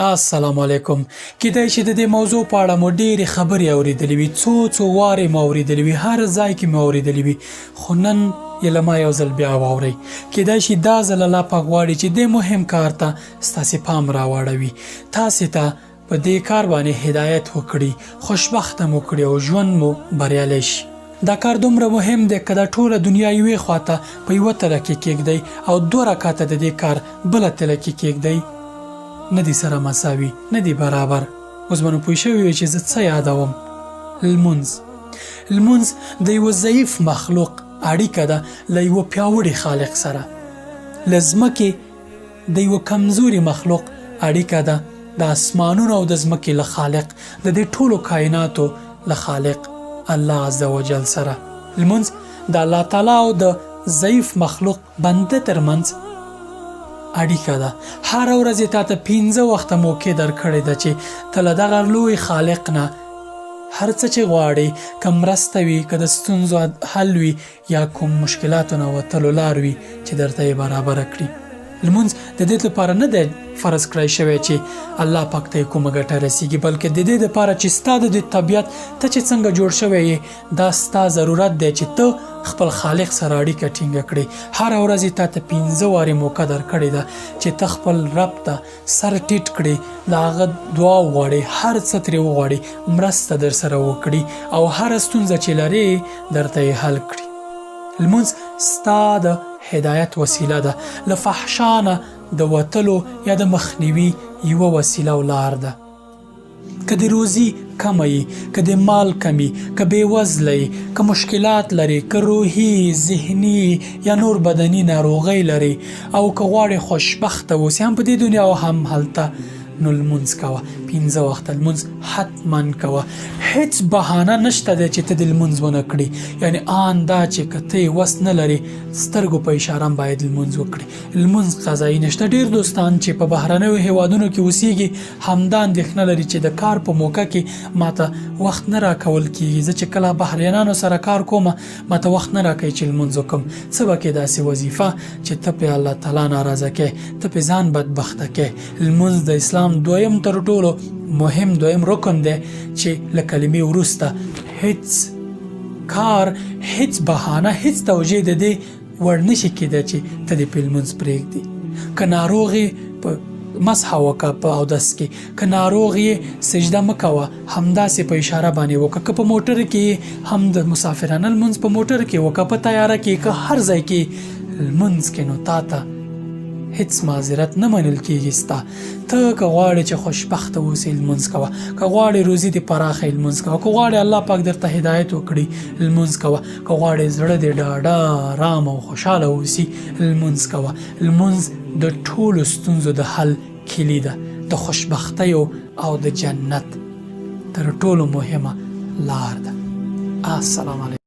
السلام علیکم. کیدای شي د دې موضوع په اړه مو ډېرې خبرې اورېدلې وي، څو وارې مو اورېدلې وي، هر ځای کې مو اورېدلې وي، خو نن یې له ما یو ځل بیا واورئ. کیدای شي دا ځل الله پاک غواړي چې دې مهم کار ته ستاسې پام راواړوي، تاسې ته په دې کار باندې هدایت وکړي، خوشبخته مو کړي او ژوند مو بریالی شي. دا کار دومره مهم دی که دا ټوله دنیا یوې خواته په یوه تله کې کېږدئ او 2 رکعته د دې کار بله تله کې کېږدئ، نه دي سره مساوي، نه دي برابر. اوس به نو پوه شوي وي چې زه څه یادوم. لمونځ د یوه ضعیف مخلوق اړیکه ده له یوه پیاوړي خالق سره. له ځمکې د یوه کمزوري مخلوق اړیکه ده د اسمانونو او د ځمکې له خالق، د دې ټولو کائناتو له خالق الله عز وجل سره. لمونځ د الله تعالی او د ضعیف مخلوق بنده ترمنځ اړیکه ده. هر ورځ یې تا ته 15 وخته موقع درکړې ده چې ته له دغه لوی خالق نه هر څه چې غواړې، که مرسته وي، که د ستونزو حل وي، یا کوم مشکلاتو نه وتلو لار وي، چې درته یې برابره کړي. لمونځ د دې لپاره نه دی فرض کړی شوی چې الله پاک ته کومه ګټه رسیږي، بلکې د دې لپاره چې ستا د طبیعت ته چې څنګه جوړ شوی یې، دا ستا ضرورت دی چې ته خپل خالق سره اړیکه ټینګه کړې. هر ورځ یې تا ته 15 وارې موقع درکړې ده چې ته خپل رب ته سر ټیټ کړې، د هغه دعا وغواړې، هر څه ترې وغواړې، مرسته در سره وکړي او هره ستونزه چې لرې درته یې حل کړي. لمونځ ستا د هدایت وسیله ده، له فحشا نه د وتلو یا د مخنیوي یوه وسیله او لار ده. که د روزي کمه یي، که د مال کمی، که بېوزله یي، که مشکلات لري، که روحي، ذهني یا نور بدني ناروغۍ لري، او که غواړې خوشبخته اوسې هم په دې دنیا او هم هلته، نو لمونځ کوه. 15 وخته لمونځ حتما کوه. هیڅ بهانه نشته دی چې ته د لمونځ ونه کړي. یعنی آن دا چې که ته یې وس نه لرې، سترګو په اشاره باید لمونځ وکړي. لمونځ قضایي نشته. ډېر دوستان چې په بهرنیو هیوادونو کې اوسېږي همدا اندېښنه لري چې د کار په موقع کې ماته وخت نه راکول کېږي. زه چې کله بهرنیانو سره کار کوم ماته وخت نه راکوي چې لمونځ وکړم. څه به کې داسې وظیفه چې ته پې الله تعالی ناراضه کوې، ته پې ځان بدبخته کوې. لمونځ د اسلام دویم تر ټولو مهم دویم رکن دی چې له کلمې وروسته هیڅ کار، هیڅ بهانه، هیڅ توجیه د دې وړ نشي کېدی چې ته دې په لمونځ پرېږدي. که ناروغ یې په مسح وکړه په اودس کې، که ناروغ یې سجده مه کوه، همداسې په اشاره باندې وکړه. که په موټر کې هم د مسافرانه لمونځ په موټر کې وکړه، په تیاره کې، که هر ځای کې لمونځ کې، نو تا ته هیڅ معذرت نه منل کېږي ستا. ته که غواړې چې خوشبخته اوسې لمونځ کوه، که غواړې روزي دې پراخه لمونځ کوه، که غواړې الله پاک درته هدایت وکړي لمونځ کوه، که غواړې زړه دې ډاډه آرام او خوشحاله اوسي لمونځ کوه. لمونځ د ټولو ستونزو د حل کلي ده، د خوشبختیو او د جنت تر ټولو مهمه لار ده. السلام علیکم.